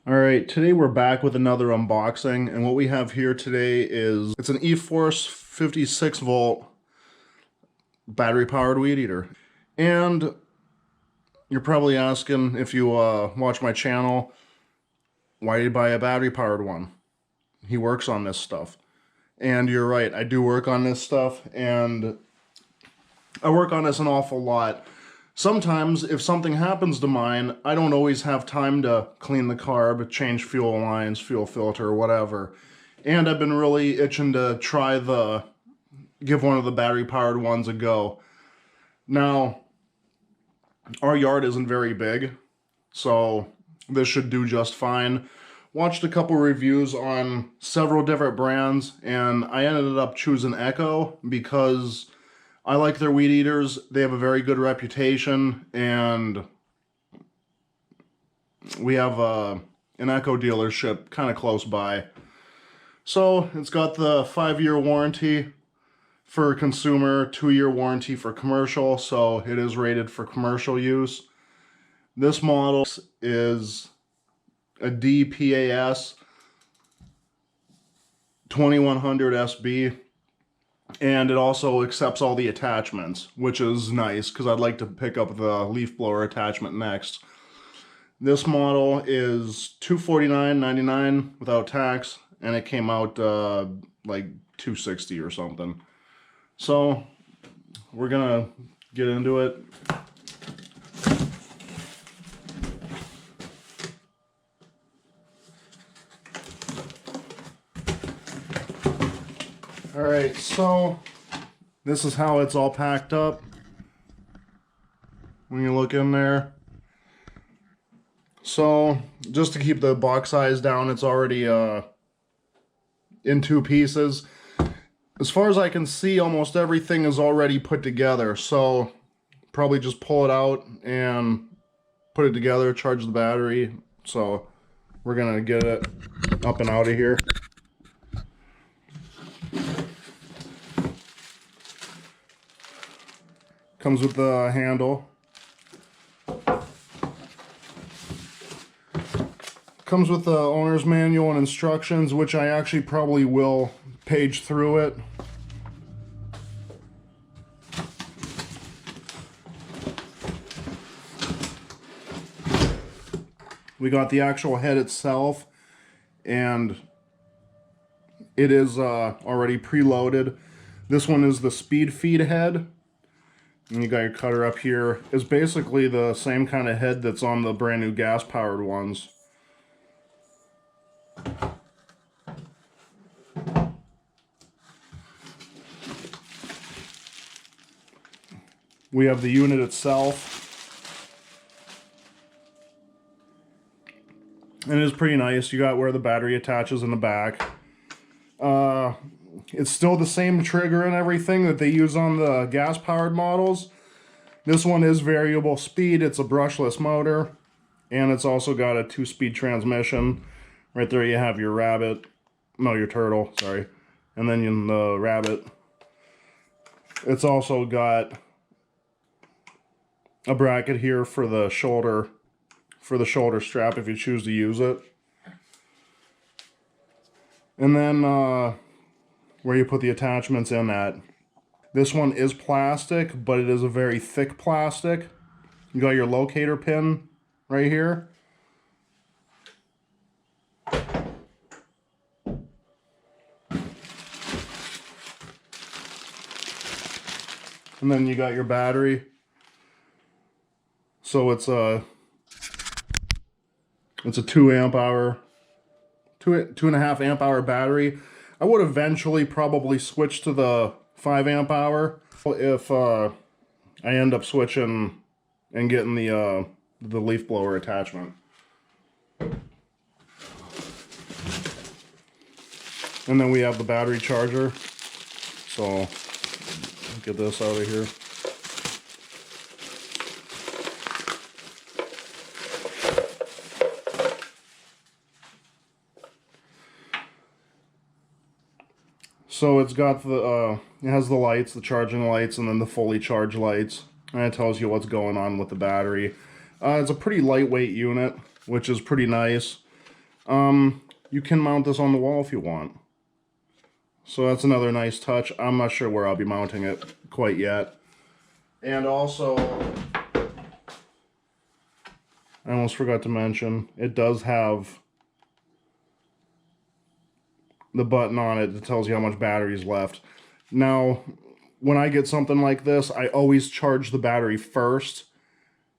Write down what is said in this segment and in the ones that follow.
Alright, today we're back with another unboxing, and what we have here today is, it's an eForce 56 volt battery powered weed eater. And you're probably asking, if you watch my channel, why did you buy a battery powered one? He works on this stuff. And you're right, I do work on this stuff, and I work on this an awful lot. Sometimes, if something happens to mine, I don't always have time to clean the carb, change fuel lines, fuel filter, whatever. And I've been really itching to give one of the battery-powered ones a go. Now, our yard isn't very big, so this should do just fine. Watched a couple reviews on several different brands, and I ended up choosing Echo because I like their weed eaters. They have a very good reputation, and we have an Echo dealership kind of close by. So it's got the 5-year warranty for consumer, 2-year warranty for commercial, so it is rated for commercial use. This model is a DPAS 2100 SB. And it also accepts all the attachments, which is nice because I'd like to pick up the leaf blower attachment next. This model is $249.99 without tax, and it came out like $260 or something. So we're gonna get into it. Alright, so this is how it's all packed up when you look in there. So, just to keep the box size down, it's already in 2 pieces. As far as I can see, almost everything is already put together, so probably just pull it out and put it together, charge the battery. So, we're gonna get it up and out of here. Comes with the handle. Comes with the owner's manual and instructions, which I actually probably will page through it. We got the actual head itself, and it is already preloaded. This one is the speed feed head. And you got your cutter up here. It's basically the same kind of head that's on the brand new gas powered ones. We have the unit itself. And it is pretty nice. You got where the battery attaches in the back. It's still the same trigger and everything that they use on the gas-powered models. This one is variable speed. It's a brushless motor. And it's also got a 2-speed transmission. Right there you have your rabbit. No, your turtle, sorry. And then the rabbit. It's also got a bracket here for the shoulder strap if you choose to use it. And then where you put the attachments in at. This one is plastic, but it is a very thick plastic. You got your locator pin right here. And then you got your battery. So it's a 2.5 amp hour battery. I would eventually probably switch to the 5 amp hour if I end up switching and getting the leaf blower attachment. And then we have the battery charger. So get this out of here. So it's got the, it has the lights, the charging lights, and then the fully charged lights. And it tells you what's going on with the battery. It's a pretty lightweight unit, which is pretty nice. You can mount this on the wall if you want. So that's another nice touch. I'm not sure where I'll be mounting it quite yet. And also, I almost forgot to mention, it does have the button on it that tells you how much battery is left. Now, when I get something like this, I always charge the battery first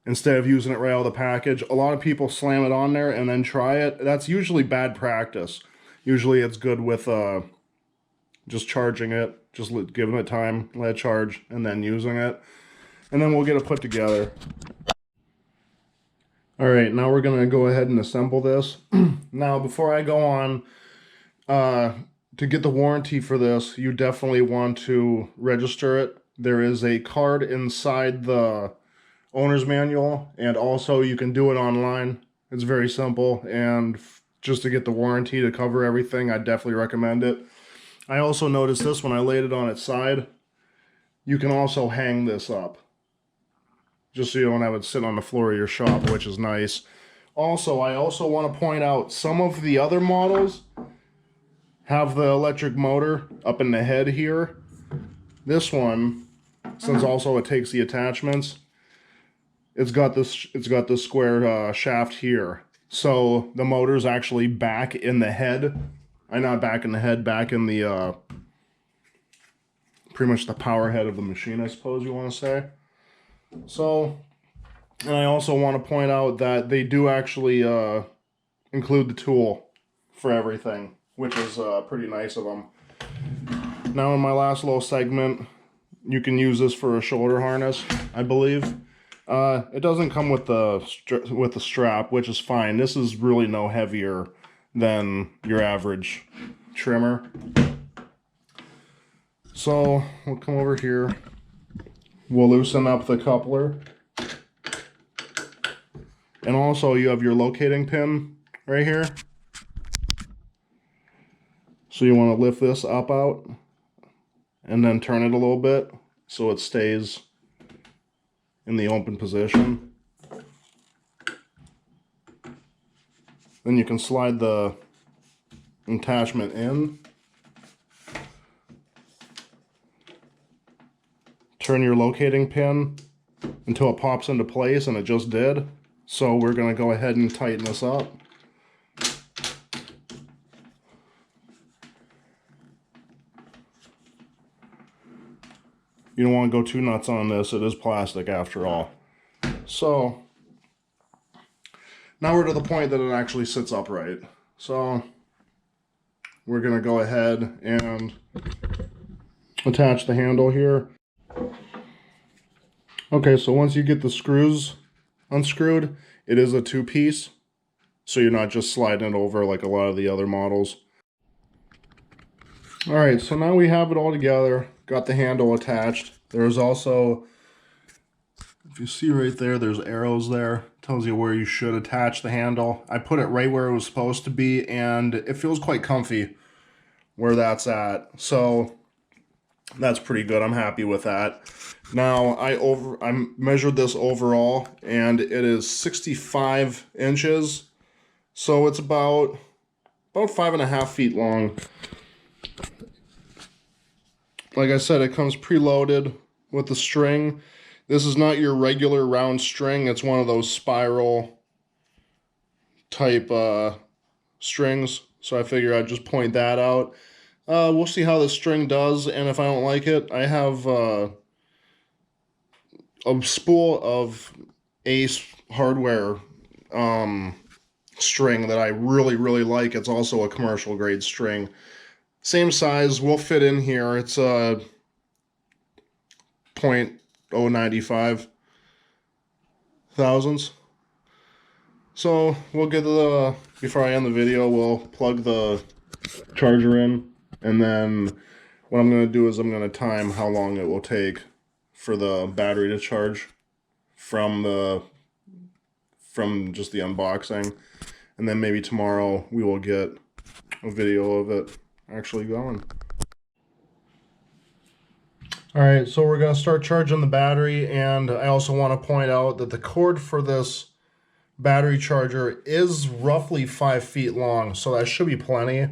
instead of using it right out of the package. A lot of people slam it on there and then try it. That's usually bad practice. Usually it's good with just charging it, just giving it time, let it charge, and then using it. And then we'll get it put together. All right, now we're gonna go ahead and assemble this. Now, before I go on, to get the warranty for this, you definitely want to register it. There is a card inside the owner's manual, and also you can do it online. It's very simple, and just to get the warranty to cover everything, I definitely recommend it. I also noticed this when I laid it on its side. You can also hang this up, just so you don't have it sit on the floor of your shop, which is nice. Also, I also want to point out some of the other models have the electric motor up in the head here. This one, since also it takes the attachments, it's got this square shaft here. So the motor's actually back in the head. Not back in the head, back in the pretty much the power head of the machine, I suppose you want to say. So, and I also want to point out that they do actually include the tool for everything, which is pretty nice of them. Now in my last little segment, you can use this for a shoulder harness, I believe. It doesn't come with the strap, which is fine. This is really no heavier than your average trimmer. So we'll come over here. We'll loosen up the coupler. And also you have your locating pin right here. So you want to lift this up out and then turn it a little bit so it stays in the open position. Then you can slide the attachment in. Turn your locating pin until it pops into place, and it just did. So we're going to go ahead and tighten this up. You don't want to go too nuts on this. It is plastic after all. So now we're to the point that it actually sits upright. So we're going to go ahead and attach the handle here. Okay, so once you get the screws unscrewed, it is a two-piece, so you're not just sliding it over like a lot of the other models. Alright, so now we have it all together, got the handle attached. There's also, if you see right there, there's arrows there. Tells you where you should attach the handle. I put it right where it was supposed to be, and it feels quite comfy where that's at. So that's pretty good. I'm happy with that. Now I measured this overall, and it is 65 inches. So it's about 5.5 feet long. Like I said, it comes preloaded with the string. This is not your regular round string. It's one of those spiral type strings. So I figure I'd just point that out. We'll see how the string does, and if I don't like it, I have a spool of Ace hardware string that I really like. It's also a commercial grade string. Same size, will fit in here. It's a 0.095 thousandths. So we'll get before I end the video, we'll plug the charger in, and then what I'm going to do is I'm going to time how long it will take for the battery to charge from just the unboxing, and then maybe tomorrow we will get a video of it actually going. Alright, so we're going to start charging the battery, and I also want to point out that the cord for this battery charger is roughly 5 feet long, so that should be plenty.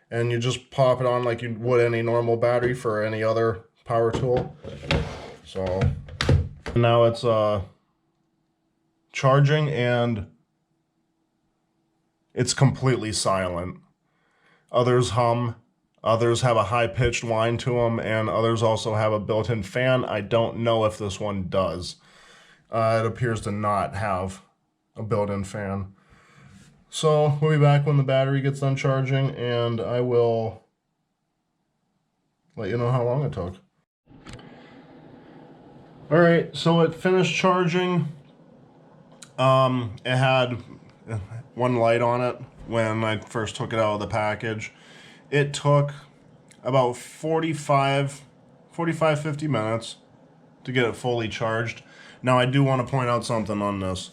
And you just pop it on like you would any normal battery for any other power tool. So now it's charging, and it's completely silent. Others hum, others have a high-pitched whine to them, and others also have a built-in fan. I don't know if this one does. It appears to not have a built-in fan. So we'll be back when the battery gets done charging, and I will let you know how long it took. All right, so it finished charging. It had one light on it when I first took it out of the package. It took about 50 minutes to get it fully charged. Now I do want to point out something on this.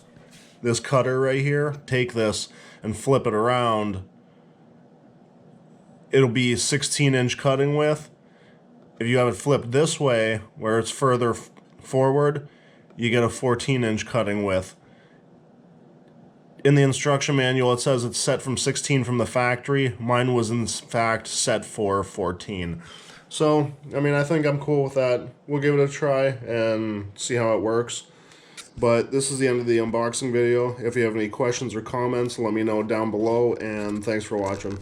This cutter right here, take this and flip it around. It'll be 16-inch cutting width. If you have it flipped this way, where it's further forward, you get a 14-inch cutting width. In the instruction manual, it says it's set from 16 from the factory. Mine was in fact set for 14. So, I mean, I think I'm cool with that. We'll give it a try and see how it works. But this is the end of the unboxing video. If you have any questions or comments, let me know down below, and thanks for watching.